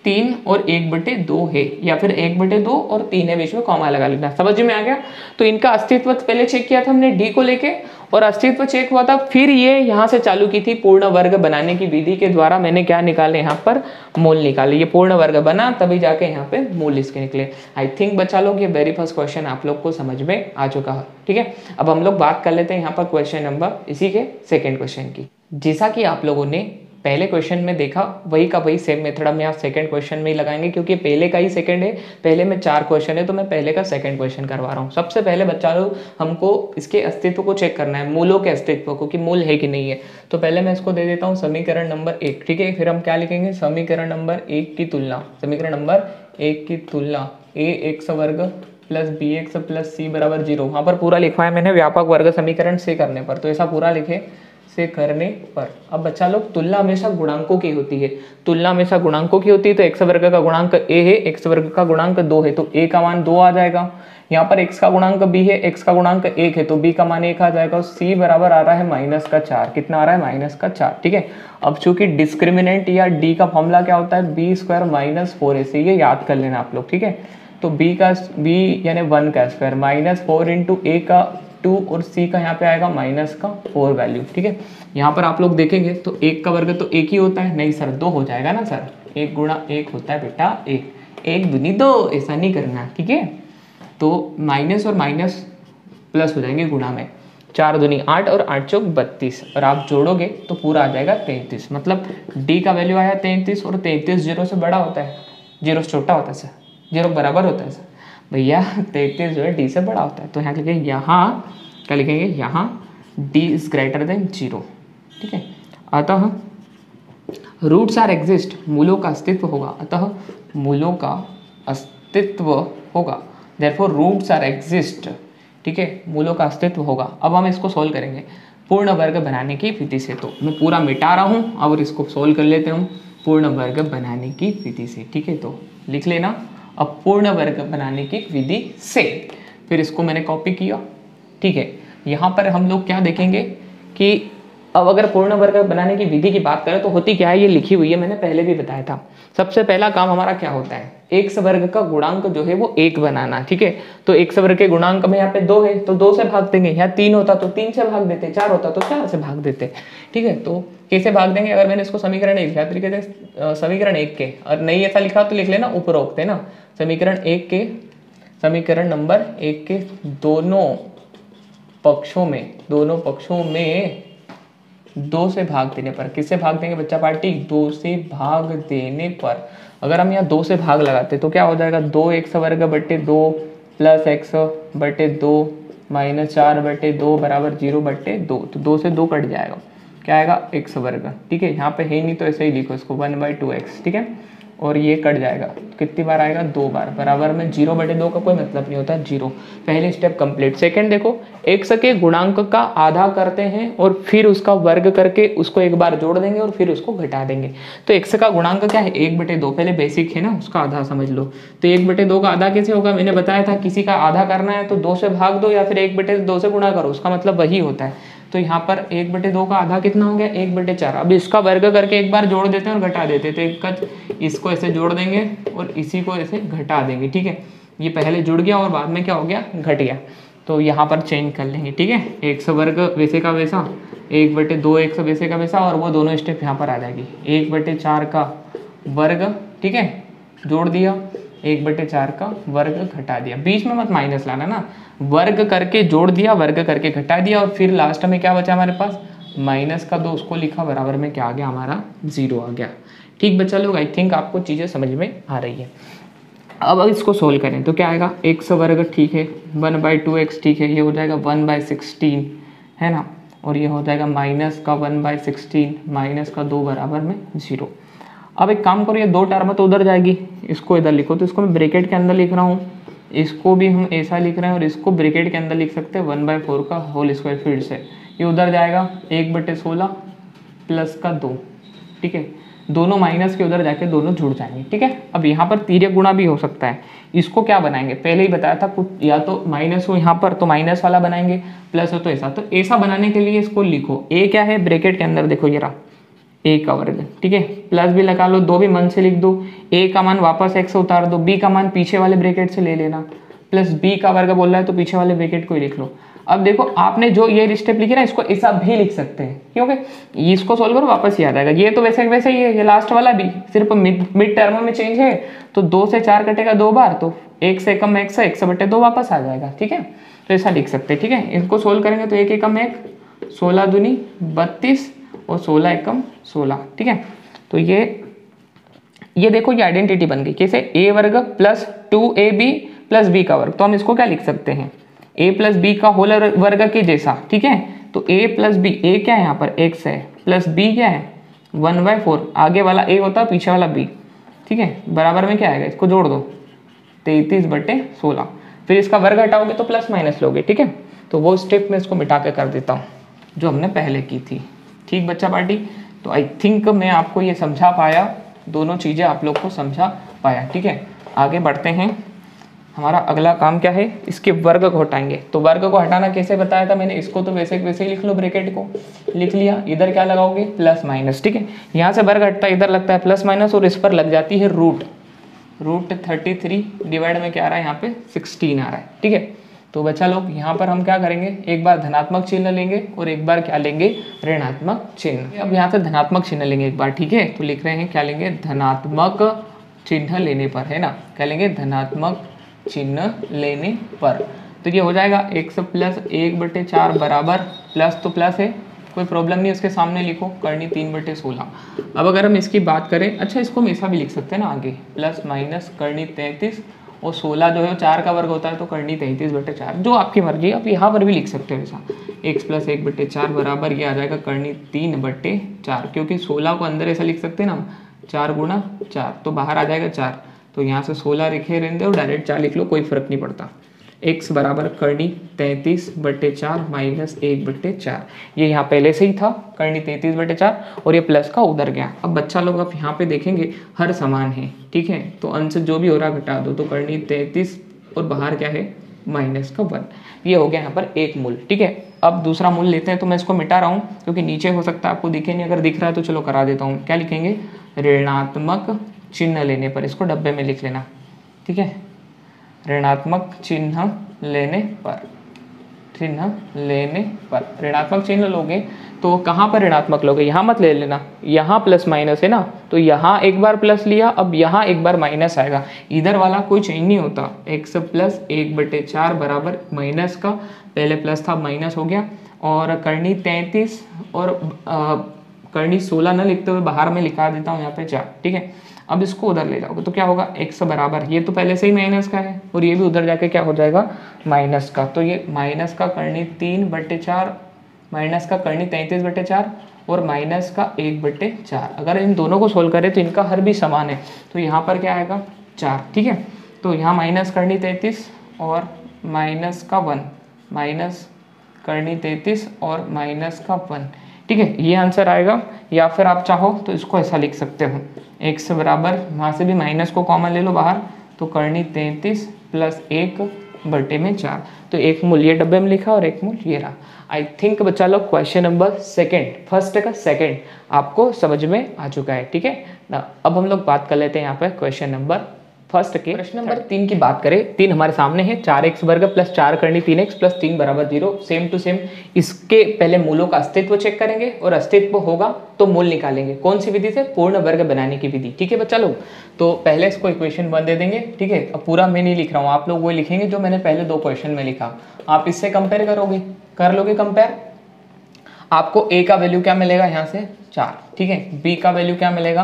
3 और 1/2 है, या फिर 1/2 और 3 है, बीच में कॉमा लगा लेना। समझ में आ गया। तो इनका अस्तित्व पहले चेक किया था हमने डी को लेके, और अस्तित्व चेक हुआ था, फिर ये यहाँ से चालू की थी पूर्ण वर्ग बनाने की विधि के द्वारा मैंने क्या निकाले, यहाँ पर मूल निकाले, ये पूर्ण वर्ग बना तभी जाके यहाँ पे मूल इसके निकले। आई थिंक बच्चा लोग ये वेरी फर्स्ट क्वेश्चन आप लोग को समझ में आ चुका है, ठीक है। अब हम लोग बात कर लेते हैं यहाँ पर क्वेश्चन नंबर इसी के सेकेंड क्वेश्चन की। जैसा कि आप लोगों ने पहले क्वेश्चन में देखा वही का वही सेम मेथड हम यहाँ सेकंड क्वेश्चन में ही लगाएंगे, क्योंकि पहले का ही सेकंड है, पहले में 4 क्वेश्चन है तो मैं पहले का सेकंड क्वेश्चन करवा रहा हूँ। सबसे पहले बच्चा लोग हमको इसके अस्तित्व को चेक करना है, मूलों के अस्तित्व को, कि मूल है कि नहीं है। तो पहले मैं इसको दे देता हूँ समीकरण नंबर 1, ठीक है। फिर हम क्या लिखेंगे, समीकरण नंबर 1 की तुलना, समीकरण नंबर 1 की तुलना ax वर्ग प्लस bx प्लस c बराबर 0। वहाँ पर पूरा लिखा है मैंने व्यापक वर्ग समीकरण से करने पर, तो ऐसा पूरा लिखे से करने पर। अब बच्चा लोग तुलना हमेशा गुणांकों की होती है, तुलना हमेशा गुणांकों की होती है। तो x वर्ग का गुणांक a है, x वर्ग का गुणांक 2 है, तो a का मान 2 आ जाएगा। यहाँ पर x का गुणांक b है, x का गुणांक 1 है, तो b का मान 1 आ जाएगा। और c बराबर आ रहा है -4, कितना आ रहा है -4, ठीक है। अब चूंकि डिस्क्रिमिनेंट या d का फॉर्मूला क्या होता है, b² - 4ac, ये याद कर लेना आप लोग, ठीक है। तो b यानी 1 का स्क्वायर -4 इंटू a का 2 और c का यहाँ पे आएगा -4 वैल्यू, ठीक है। यहाँ पर आप लोग देखेंगे तो 1 का वर्ग तो 1 ही होता है, नहीं सर 2 हो जाएगा ना सर, 1 गुणा 1 होता है बेटा 1, 1 दूनी 2, ऐसा नहीं करना, ठीक है। तो माइनस और माइनस प्लस हो जाएंगे गुणा में, 4 दूनी 8 और 8 चौक 32, और आप जोड़ोगे तो पूरा आ जाएगा 33। मतलब d का वैल्यू आया 33, और 33 0 से बड़ा होता है, 0 से छोटा होता है सर, 0 बराबर होता है सर भैया, 33 जो है d से बड़ा होता है। तो यहाँ लिखेंगे, यहाँ क्या लिखेंगे, यहाँ d इज ग्रेटर देन 0, ठीक है। अतः रूट्स आर एग्जिस्ट, मूलों का अस्तित्व होगा, अतः मूलों का अस्तित्व होगा, देयरफॉर रूट्स आर एग्जिस्ट, ठीक है, मूलों का अस्तित्व होगा। अब हम इसको सोल्व करेंगे पूर्ण वर्ग बनाने की विधि से। तो मैं पूरा मिटा रहा हूँ और इसको सोल्व कर लेते हैं पूर्ण वर्ग बनाने की विधि से, ठीक है। तो लिख लेना, अब पूर्ण वर्ग बनाने की विधि से, फिर इसको मैंने कॉपी किया, ठीक है। यहाँ पर हम लोग क्या देखेंगे कि अब अगर पूर्ण वर्ग बनाने की विधि की बात करें तो होती क्या है, ये लिखी हुई है, मैंने पहले भी बताया था। सबसे पहला काम हमारा क्या होता है, x वर्ग का गुणांक जो है वो 1 बनाना, ठीक है। तो x वर्ग के गुणांक में यहाँ पे 2 है तो 2 से भाग देंगे, यहाँ 3 होता तो 3 से भाग देते, 4 होता तो 4 से भाग देते, ठीक है। तो कैसे भाग देंगे, अगर मैंने इसको समीकरण 1 लिखा तरीके से समीकरण 1 के, और नहीं ऐसा लिखा तो लिख लेना उपरोक्त, है ना। समीकरण 1 के, समीकरण नंबर 1 के दोनों पक्षों में 2 से भाग देने पर, किससे भाग देंगे बच्चा पार्टी, 2 से भाग देने पर। अगर हम यहाँ 2 से भाग लगाते तो क्या हो जाएगा, 2x वर्ग बटे 2 प्लस x बटे 2 माइनस 4 बटे 2 बराबर 0/2। तो 2 से 2 कट जाएगा, क्या आएगा x वर्ग, ठीक है। यहाँ पे है नहीं तो ऐसे ही लिखो इसको 1/2x, ठीक है। और ये कट जाएगा, कितनी बार आएगा, 2 बार, बराबर में 0/2 का कोई मतलब नहीं होता, 0। पहले स्टेप कंप्लीट। सेकंड देखो, x के गुणांक का आधा करते हैं और फिर उसका वर्ग करके उसको एक बार जोड़ देंगे और फिर उसको घटा देंगे। तो x का गुणांक क्या है, 1/2, पहले बेसिक है ना, उसका आधा समझ लो। तो 1/2 का आधा कैसे होगा, मैंने बताया था, किसी का आधा करना है तो 2 से भाग दो या फिर 1/2 से गुणा करो, उसका मतलब वही होता है। तो यहाँ पर 1/2 का आधा कितना हो गया, 1/4। अब इसका वर्ग करके एक बार जोड़ देते हैं और घटा देते हैं, तो इसको ऐसे जोड़ देंगे और इसी को ऐसे घटा देंगे, ठीक है। ये पहले जुड़ गया और बाद में क्या हो गया, घट गया। तो यहाँ पर चेंज कर लेंगे, ठीक है। x वर्ग वैसे का वैसा, 1/2x वैसे का वैसा, और वो दोनों स्टेप यहाँ पर आ जाएगी। 1/4 का वर्ग, ठीक है, जोड़ दिया, 1/4 का वर्ग घटा दिया, बीच में मत माइनस लाना ना, वर्ग करके जोड़ दिया, वर्ग करके घटा दिया, और फिर लास्ट में क्या बचा हमारे पास -2, उसको लिखा, बराबर में क्या आ गया हमारा 0 आ गया। ठीक बच्चा लोग, आई थिंक आपको चीज़ें समझ में आ रही है। अब इसको सोल्व करें तो क्या आएगा, x वर्ग ठीक है, 1/2x ठीक है, ये हो जाएगा 1/16 है ना, और ये हो जाएगा -1/16 -2 बराबर में 0। अब एक काम करो, ये 2 टर्म तो उधर जाएगी, इसको इधर लिखो, तो इसको मैं ब्रैकेट के अंदर लिख रहा हूँ, इसको भी हम ऐसा लिख रहे हैं, और इसको ब्रैकेट के अंदर लिख सकते हैं 1/4 का होल स्क्वायर, फिर से ये उधर जाएगा 1/16 प्लस का 2, ठीक है, दोनों माइनस के उधर जाके दोनों जुड़ जाएंगे, ठीक है। अब यहाँ पर तिर्यक गुणा भी हो सकता है, इसको क्या बनाएंगे, पहले ही बताया था, कुछ या तो माइनस हो यहाँ पर तो माइनस वाला बनाएंगे, प्लस हो तो ऐसा बनाने के लिए इसको लिखो, ए क्या है ब्रैकेट के अंदर देखो ये रहा ए का वर्ग, ठीक है, प्लस भी लगा लो, 2 भी मन से लिख दो, ए का मान वापस x उतार दो, बी का मान पीछे वाले ब्रैकेट से ले लेना, प्लस बी का वर्ग बोल रहा है तो पीछे वाले ब्रैकेट को ही लिख लो। अब देखो आपने जो ये स्टेप लिखे ना, इसको ऐसा भी लिख सकते हैं, क्योंकि इसको सोल्व करो वापस ही आ जाएगा, ये तो वैसे वैसे ही है, ये लास्ट वाला भी सिर्फ मिड टर्म में चेंज है, तो 2 से 4 कटेगा 2 बार, तो 1 से कम x है, 1/2 वापस आ जाएगा, ठीक है, तो ऐसा लिख सकते हैं, ठीक है। इनको सोल्व करेंगे तो 1 एकम 1, 16 दूनी 32 और 16 एकम 16, ठीक है। तो ये देखो ये आइडेंटिटी बन गई, कैसे, a वर्ग प्लस 2ab प्लस b का वर्ग, तो हम इसको क्या लिख सकते हैं, a प्लस b का होल वर्ग के जैसा, ठीक है। तो a प्लस बी, a क्या है यहाँ पर x है, प्लस b क्या है 1/4, आगे वाला a होता है पीछे वाला b, ठीक है, बराबर में क्या आएगा, इसको जोड़ दो 33/16, फिर इसका वर्ग हटाओगे तो प्लस माइनस लोगे, ठीक है। तो वो स्टेप मैं इसको मिटा के कर देता हूँ जो हमने पहले की थी, ठीक बच्चा पार्टी। तो आई थिंक मैं आपको ये समझा पाया, दोनों चीज़ें आप लोग को समझा पाया, ठीक है। आगे बढ़ते हैं, हमारा अगला काम क्या है, इसके वर्ग को हटाएंगे। तो वर्ग को हटाना कैसे बताया था मैंने, इसको तो वैसे वैसे ही लिख लो, ब्रैकेट को लिख लिया, इधर क्या लगाओगे प्लस माइनस, ठीक है, यहाँ से वर्ग हटता है, इधर लगता है प्लस माइनस, और इस पर लग जाती है रूट 33 डिवाइड में क्या आ रहा है यहाँ पे 16 आ रहा है, ठीक है। तो बच्चा लोग यहाँ पर हम क्या करेंगे, एक बार धनात्मक चिन्ह लेंगे और एक बार क्या लेंगे, ऋणात्मक चिन्ह। अब यहाँ से धनात्मक चिन्ह लेंगे एक बार, ठीक है, तो लिख रहे हैं क्या लेंगे, धनात्मक चिन्ह लेने पर, है ना, क्या लेंगे, धनात्मक चिन्ह लेने पर। तो ये हो जाएगा x प्लस 1/4 बराबर, प्लस तो प्लस है, कोई प्रॉब्लम नहीं, उसके सामने लिखो करनी 3/16। अब अगर हम इसकी बात करें, अच्छा इसको हम ऐसा भी लिख सकते हैं ना आगे, प्लस माइनस करनी 33, और 16 जो है 4 का वर्ग होता है तो करनी 33/4, जो आपकी मर्जी है, आप यहाँ पर भी लिख सकते हो ऐसा, x प्लस 1/4 बराबर ये आ जाएगा करनी 3/4, क्योंकि 16 को अंदर ऐसा लिख सकते हैं ना, 4 गुणा 4, तो बाहर आ जाएगा 4, तो यहाँ से 16 लिखे रहते और डायरेक्ट 4 लिख लो, कोई फर्क नहीं पड़ता। x बराबर करनी 33/4 माइनस 1/4, ये यहाँ पहले से ही था करनी 33/4, और ये प्लस का उधर गया। अब बच्चा लोग आप यहाँ पे देखेंगे हर समान है, ठीक है, तो अंश जो भी हो रहा घटा दो, तो करनी 33 और बाहर क्या है माइनस का 1, ये हो गया यहाँ पर एक मूल, ठीक है। अब दूसरा मूल लेते हैं, तो मैं इसको मिटा रहा हूँ क्योंकि नीचे हो सकता है आपको दिखे नहीं, अगर दिख रहा है तो चलो करा देता हूँ। क्या लिखेंगे, ऋणात्मक चिन्ह लेने पर, इसको डब्बे में लिख लेना, ठीक है, ऋणात्मक चिन्ह लेने पर, चिन्ह लेने पर ऋणात्मक चिन्ह लोगे तो कहाँ पर ऋणात्मक लोगे, यहाँ मत ले लेना, यहाँ प्लस माइनस है ना, तो यहाँ एक बार प्लस लिया, अब यहाँ एक बार माइनस आएगा, इधर वाला कोई चेंज नहीं होता, x प्लस 1/4 बराबर माइनस का, पहले प्लस था माइनस हो गया, और करनी 33 और करनी 16 न लिखते हुए बाहर में लिखा देता हूँ यहाँ पे 4, ठीक है। अब इसको उधर ले जाओगे तो क्या होगा, x बराबर, ये तो पहले से ही माइनस का है और ये भी उधर जाके क्या हो जाएगा माइनस का, तो ये माइनस का करनी 3/4 माइनस का करनी 33/4 और माइनस का 1/4। अगर इन दोनों को सोल्व करें तो इनका हर भी समान है, तो यहाँ पर क्या आएगा 4, ठीक है। तो यहाँ माइनस करनी 33 और माइनस का 1, माइनस करनी 33 और माइनस का 1, ठीक है, ये आंसर आएगा। या फिर आप चाहो तो इसको ऐसा लिख सकते हो, x बराबर, वहाँ से भी माइनस को कॉमन ले लो बाहर, तो करनी 33 प्लस 1/4, तो एक मूल ये डब्बे में लिखा और एक मूल ये रहा। आई थिंक बच्चा लोग क्वेश्चन नंबर सेकेंड, फर्स्ट का सेकेंड आपको समझ में आ चुका है, ठीक है ना। अब हम लोग बात कर लेते हैं यहाँ पर क्वेश्चन नंबर फर्स्ट के प्रश्न नंबर 3 की बात करें, 3 हमारे सामने है, 4x वर्ग प्लस 4 करनी 3x प्लस 3 बराबर 0। सेम टू सेम इसके पहले मूलों का अस्तित्व चेक करेंगे और अस्तित्व होगा तो मूल निकालेंगे। कौन सी विधि से? पूर्ण वर्ग बनाने की विधि। ठीक है बच्चा लोग, तो पहले इसको इक्वेशन 1 दे देंगे। ठीक है, अब पूरा मैं नहीं लिख रहा हूँ, आप लोग वो लिखेंगे जो मैंने पहले 2 क्वेश्चन में लिखा। आप इससे कंपेयर करोगे, कर लोगे कंपेयर। आपको a का वैल्यू क्या मिलेगा यहाँ से 4, ठीक है, b का वैल्यू क्या मिलेगा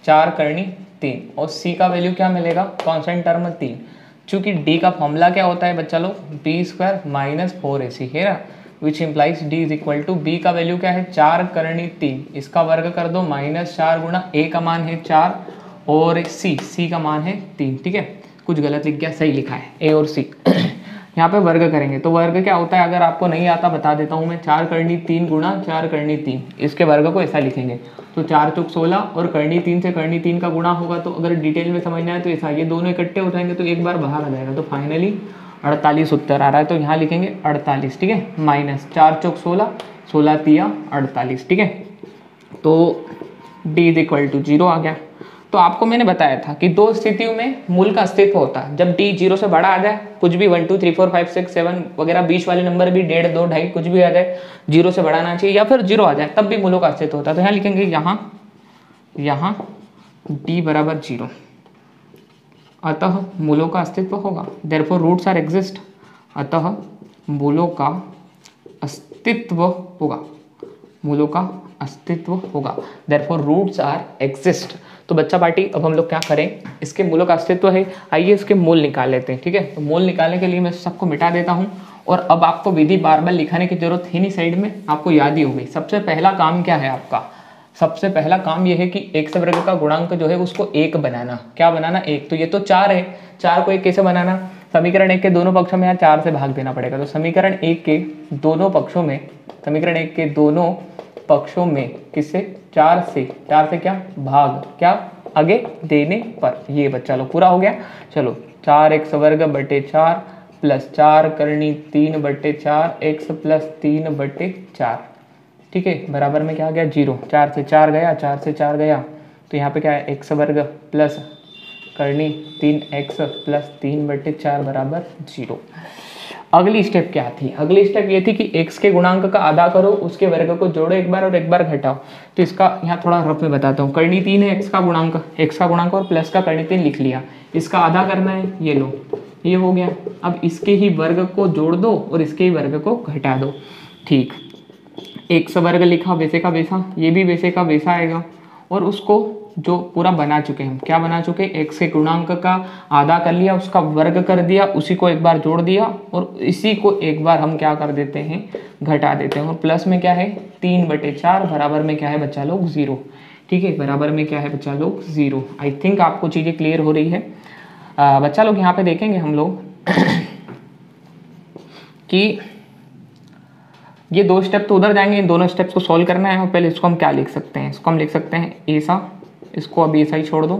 4 करनी 3 और c का वैल्यू क्या मिलेगा कांस्टेंट टर्म 3। चूंकि d का फॉर्मूला क्या होता है बच्चा लोग, b स्क्वायर माइनस 4ac है ना, which implies d is equal to b का वैल्यू क्या है 4 करनी 3, इसका वर्ग कर दो -4 गुणा a का मान है 4 और c का मान है 3। ठीक है, कुछ गलत लिख गया, सही लिखा है a और c। यहाँ पे वर्ग करेंगे तो वर्ग क्या होता है, अगर आपको नहीं आता बता देता हूँ मैं, 4 करनी 3 गुणा 4 करनी 3, इसके वर्ग को ऐसा लिखेंगे। तो 4 चौक 16 और करनी 3 से करनी 3 का गुणा होगा, तो अगर डिटेल में समझना है तो ऐसा, ये दोनों इकट्ठे हो जाएंगे तो एक बार बाहर आ जाएगा, तो फाइनली 48 उत्तर आ रहा है। तो यहाँ लिखेंगे 48, ठीक है, माइनस 4 चौक 16, 16 तिया 48। ठीक है, तो d इज इक्वल टू 0 आ गया। तो आपको मैंने बताया था कि 2 स्थितियों में मूल का अस्तित्व होता है, जब d 0 से बड़ा आ जाए, कुछ भी 1 2 3 4 5 6 7 वगैरह बीच वाले नंबर भी 1.5 2 2.5 कुछ भी आ जाए, 0 से बड़ा आना चाहिए, या फिर 0 आ जाए तब भी मूलों का अस्तित्व होता है। तो यहाँ लिखेंगे यहाँ d बराबर 0, अतः मूलों का अस्तित्व होगा। देयरफॉर रूट्स आर एग्जिस्ट, अतः मूलों का अस्तित्व होगा, मूलों का अस्तित्व होगा। Therefore roots are exist. तो बच्चा पार्टी अब हम लोग क्या करें, इसके मूलों का अस्तित्व है, आइए इसके मूल निकाल लेते हैं। ठीक है, तो मूल निकालने के लिए मैं सबको मिटा देता हूँ और अब आपको विधि बार बार लिखाने की जरूरत है नहीं, साइड में आपको याद ही हो गई। सबसे पहला काम क्या है आपका, सबसे पहला काम यह है कि x वर्ग का गुणांक जो है उसको 1 बनाना। क्या बनाना? 1। तो ये तो 4 है, 4 को 1 कैसे बनाना, समीकरण 1 के दोनों पक्षों में यहाँ 4 से भाग देना पड़ेगा। तो समीकरण 1 के दोनों पक्षों में, समीकरण 1 के दोनों पक्षों में किससे, 4 से क्या भाग, क्या आगे देने पर, ये बच्चा लो पूरा हो गया। चलो 4x वर्ग बटे 4 प्लस 4 करनी 3 बटे 4 x प्लस 3 बटे 4, ठीक है, बराबर में क्या आ गया 0। 4 से 4 गया, 4 से 4 गया, तो यहाँ पे क्या है x वर्ग प्लस करनी 3x प्लस 3 बटे 4 बराबर 0। अगली स्टेप क्या थी, अगली स्टेप ये थी कि x के गुणांक का आधा करो, उसके वर्ग को जोड़ो एक बार और एक बार घटाओ। तो इसका यहाँ थोड़ा रफ में बताता हूँ, करनी 3 है x का गुणांक और प्लस का करनी 3 लिख लिया, इसका आधा करना है, ये लो, ये हो गया। अब इसके ही वर्ग को जोड़ दो और इसके ही वर्ग को घटा दो। ठीक, x वर्ग लिखा वैसे का वैसा, ये भी वैसे का वैसा आएगा, और उसको जो पूरा बना चुके हम, क्या बना चुके, x के गुणांक का आधा कर लिया, उसका वर्ग कर दिया, उसी को एक बार जोड़ दिया और इसी को एक बार हम क्या कर देते हैं, घटा देते हैं। और प्लस में क्या है 3 बटे 4 बराबर में क्या है बच्चा लोग 0। ठीक है, बराबर में क्या है बच्चा लोग 0। आई थिंक आपको चीज़ें क्लियर हो रही है। बच्चा लोग यहाँ पे देखेंगे हम लोग कि ये 2 स्टेप तो उधर जाएंगे, इन दोनों स्टेप्स को सॉल्व करना है। और पहले इसको हम क्या लिख सकते हैं, इसको हम लिख सकते हैं ऐसा, इसको अभी ऐसा ही छोड़ दो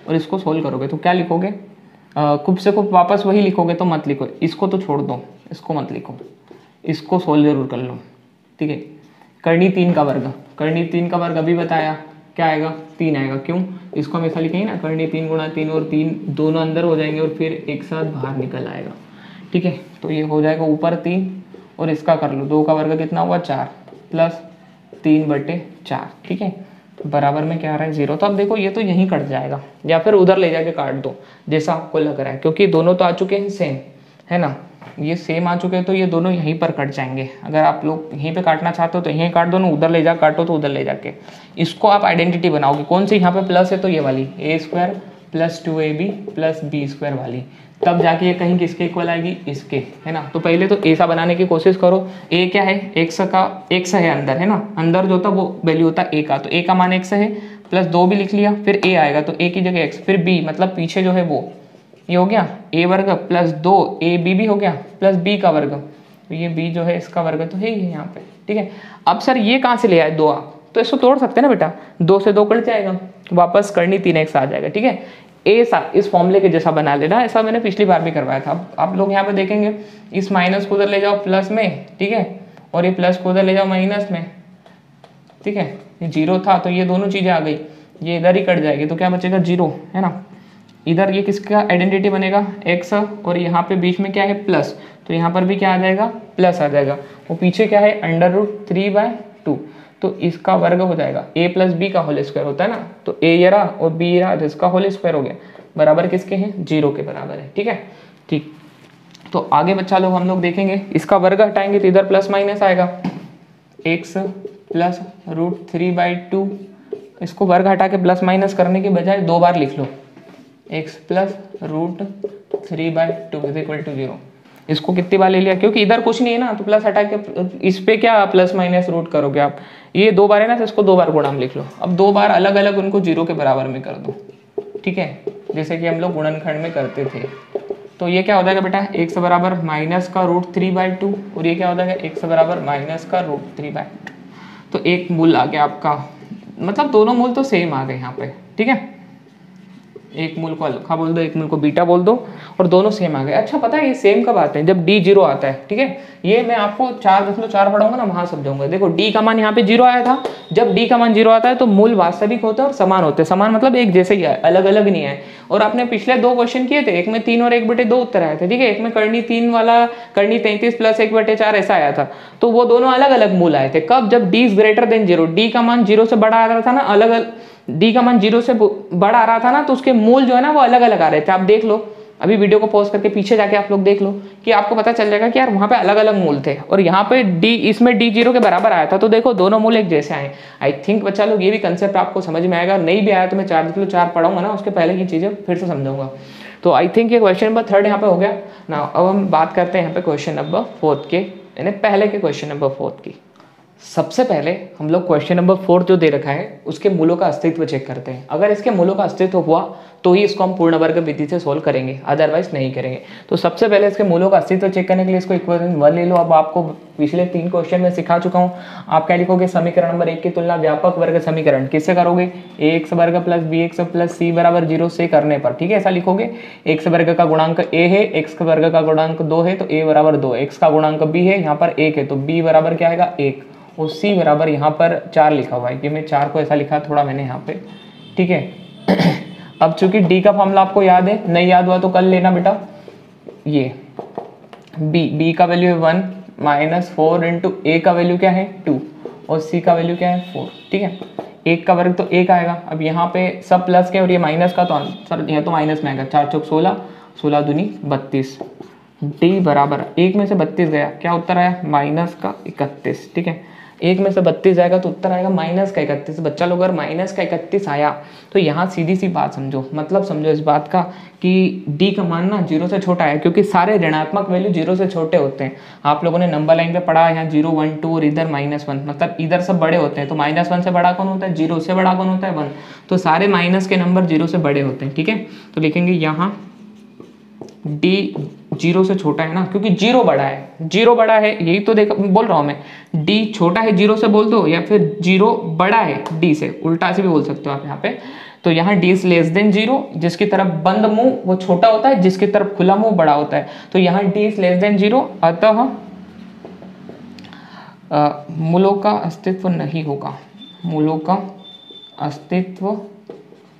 और इसको सोल्व करोगे तो क्या लिखोगे, खूब से खूब वापस वही लिखोगे तो मत लिखो, इसको तो छोड़ दो, इसको मत लिखो, इसको सोल्व जरूर कर लो। ठीक है, करनी 3 का वर्ग अभी बताया क्या आएगा 3 आएगा। क्यों, इसको हम ऐसा लिखेंगे ना, करनी 3 गुणा 3 और 3 दोनों अंदर हो जाएंगे और फिर एक साथ बाहर निकल आएगा। ठीक है, तो ये हो जाएगा ऊपर 3 और इसका कर लो, 2 का वर्ग कितना हुआ 4 प्लस 3 बटे 4। ठीक है, बराबर में क्या आ रहा है 0। तो अब देखो ये तो यहीं कट जाएगा, या फिर उधर ले जाके काट दो जैसा आपको लग रहा है, क्योंकि दोनों तो आ चुके हैं सेम, है ना, ये सेम आ चुके हैं, तो ये दोनों यहीं पर कट जाएंगे। अगर आप लोग यहीं पे काटना चाहते हो तो यहीं काट दो ना, उधर ले जा काटो तो उधर ले जाके इसको आप आइडेंटिटी बनाओगे। कौन सी, यहाँ पे प्लस है तो ये वाली a² plus 2ab plus b² वाली, तब जाके ये कहीं किसके इक्वल आएगी, इसके, है ना। तो पहले तो ऐसा बनाने की कोशिश करो। a क्या है, x है अंदर, है ना, अंदर जो होता वो वैल्यू होता a का, तो a का मान x है, प्लस 2 भी लिख लिया, फिर a आएगा तो a की जगह x, फिर b मतलब पीछे जो है वो, ये हो गया a वर्ग प्लस 2 ab भी हो गया प्लस b का वर्ग, तो ये b जो है इसका वर्ग तो है ही यहाँ पे। ठीक है, अब सर ये कहाँ से ले आए 2 आप, तो इसको तोड़ सकते हैं ना बेटा, 2 से 2 कट जाएगा, वापस करनी 3x आ जाएगा। ठीक है, ऐसा इस फॉर्मूले के जैसा बना लेना, ऐसा मैंने पिछली बार भी करवाया था। आप लोग यहाँ पे देखेंगे इस माइनस को उधर ले जाओ प्लस में, ठीक है, और ये प्लस को उधर ले जाओ माइनस में। ठीक है, ये 0 था तो ये दोनों चीज़ें आ गई, ये इधर ही कट जाएगी, तो क्या बचेगा 0, है ना। इधर ये किसका आइडेंटिटी बनेगा, एक्स, और यहाँ पे बीच में क्या है प्लस, तो यहाँ पर भी क्या आ जाएगा, प्लस आ जाएगा। वो पीछे क्या है, √3/2, तो इसका वर्ग हो जाएगा a + b का होल स्क्वायर होता है ना, तो a ये रहा और b ये रहा, तो इसका होल स्क्वायर हो गया, बराबर किसके हैं, 0 के बराबर है। ठीक है, ठीक। तो आगे बच्चा लोग हम लोग देखेंगे, इसका वर्ग हटाएंगे तो इधर प्लस माइनस आएगा, x + √3/2, इसको वर्ग हटा के प्लस माइनस करने के बजाय 2 बार लिख लो, x + √3/2 = 0। इसको कितनी बार ले लिया, क्योंकि इधर कुछ नहीं है ना, तो प्लस हटा के इस पे क्या प्लस माइनस रूट करोगे आप, ये 2 बार है ना, तो इसको 2 बार गुणा में लिख लो। अब 2 बार अलग अलग उनको 0 के बराबर में कर दो, ठीक है, जैसे कि हम लोग गुणनखंड में करते थे। तो ये क्या हो जाएगा बेटा, x बराबर माइनस का √3/2, और ये क्या हो जाएगा, x बराबर माइनस का √3/2। तो एक मूल आ गया आपका, मतलब दोनों मूल तो सेम आ गए यहाँ पे। ठीक है, एक मूल को अल्फा बोल दो, एक मूल को बीटा बोल दो, और दोनों सेम आ गए। अच्छा पता है ये सेम कब आते हैं, जब d 0 आता है। ठीक है, ये मैं आपको 4.4 पढ़ाऊंगा ना, वहां समझाऊंगा। देखो d का मान यहाँ पे 0 आया था, जब d का मान 0 आता है तो मूल वास्तविक होते हैं और समान होते हैं। समान मतलब एक जैसे ही है, अलग अलग नहीं है। और आपने पिछले 2 क्वेश्चन किए थे, एक में 3 और 1/2 उत्तर आए थे। ठीक है, एक में करनी 3 वाला करनी 33 + 1/4 ऐसा आया था। तो वो दोनों अलग अलग मूल आए थे। कब, जब d > 0, d का मान 0 से बड़ा आ रहा था ना, अलग d का मान 0 से बड़ा आ रहा था ना, तो उसके मूल जो है ना वो अलग अलग आ रहे थे। आप देख लो, अभी वीडियो को पॉज करके पीछे जाके आप लोग देख लो, कि आपको पता चल जाएगा कि यार वहाँ पे अलग अलग मूल थे, और यहाँ पे d, इसमें d 0 के बराबर आया था। तो देखो दोनों मूल एक जैसे आए। आई थिंक बच्चा लोग ये भी कंसेप्ट आपको समझ में आएगा। नहीं भी आया तो मैं 4.4 पढ़ाऊंगा ना, उसके पहले की चीज़ें फिर से समझाऊंगा। तो आई थिंक ये क्वेश्चन नंबर 3 यहाँ पे हो गया ना। अब हम बात करते हैं यहाँ पे क्वेश्चन नंबर 4 के, यानी पहले के क्वेश्चन नंबर 4 की। सबसे पहले हम लोग क्वेश्चन नंबर 4 जो दे रखा है उसके मूलों का अस्तित्व चेक करते हैं। अगर इसके मूलों का अस्तित्व हुआ तो ही इसको हम पूर्ण वर्ग विधि से सोल्व करेंगे, अदरवाइज नहीं करेंगे। तो सबसे पहले इसके मूलों का अस्तित्व चेक करने के लिए इसको इक्वेशन 1 ले लो। अब आपको पिछले 3 क्वेश्चन में सिखा चुका हूँ। आप क्या लिखोगे, समीकरण नंबर 1 की तुलना व्यापक वर्ग समीकरण किससे करोगे, ax वर्ग + bx + c = 0 से करने पर। ठीक है, ऐसा लिखोगे। x वर्ग का गुणांक a है, x वर्ग का गुणांक 2 है, तो a बराबर 2, x का गुणांक b है, यहाँ पर 1 है, तो b बराबर क्या आएगा 1, और c बराबर यहाँ पर 4 लिखा हुआ है, कि मैं 4 को ऐसा लिखा थोड़ा मैंने यहाँ पे। ठीक है अब चूंकि d का फॉर्मूला आपको याद है, नहीं याद हुआ तो कल लेना बेटा। ये b का वैल्यू है 1 - 4 × a का वैल्यू क्या है 2, और c का वैल्यू क्या है 4। ठीक है, 1 का वर्ग तो 1 आएगा। अब यहाँ पे सब प्लस के और ये माइनस का, तो आंसर यह तो माइनस में आएगा। 4 × 16, 16 दूनी 32, d बराबर 1 में से 32 गया, क्या उत्तर आया -31। ठीक है, 1 में से 32 जाएगा तो उत्तर आएगा -31। बच्चा लोग अगर -31 आया तो यहाँ सीधी सी बात समझो, मतलब समझो इस बात का कि d का मान ना 0 से छोटा है, क्योंकि सारे ऋणात्मक वैल्यू 0 से छोटे होते हैं। आप लोगों ने नंबर लाइन पे पढ़ा, यहाँ 0 1 2 और इधर -1, मतलब इधर सब बड़े होते हैं। तो -1 से बड़ा कौन होता है, 0 से बड़ा कौन होता है 1, तो सारे माइनस के नंबर 0 से बड़े होते हैं। ठीक है, तो लिखेंगे यहाँ d 0 से छोटा है ना, क्योंकि 0 बड़ा है, 0 बड़ा है, यही तो देख बोल रहा हूँ मैं। d छोटा है 0 से बोल दो, या फिर 0 बड़ा है d से, उल्टा से भी बोल सकते हो आप यहाँ पे। तो यहाँ d < 0, जिसकी तरफ बंद मुंह वो छोटा होता है, जिसकी तरफ खुला मुंह बड़ा होता है। तो यहाँ d < 0, अतः मूलों का अस्तित्व नहीं होगा, मूलों का अस्तित्व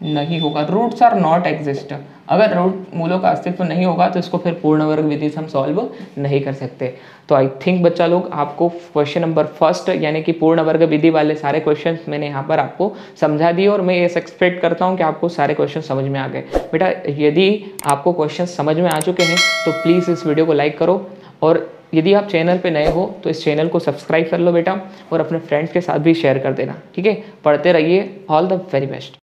नहीं होगा। Roots are not exist. अगर रूट मूलों का अस्तित्व नहीं होगा तो इसको फिर पूर्ण वर्ग विधि से हम सॉल्व नहीं कर सकते। तो आई थिंक बच्चा लोग आपको क्वेश्चन नंबर 1 यानी कि पूर्ण वर्ग विधि वाले सारे क्वेश्चन मैंने यहाँ पर आपको समझा दिए, और मैं ये एक्सपेक्ट करता हूँ कि आपको सारे क्वेश्चन समझ में आ गए। बेटा यदि आपको क्वेश्चन समझ में आ चुके हैं तो प्लीज़ इस वीडियो को लाइक करो, और यदि आप चैनल पे नए हो तो इस चैनल को सब्सक्राइब कर लो बेटा, और अपने फ्रेंड्स के साथ भी शेयर कर देना। ठीक है, पढ़ते रहिए। All the very best.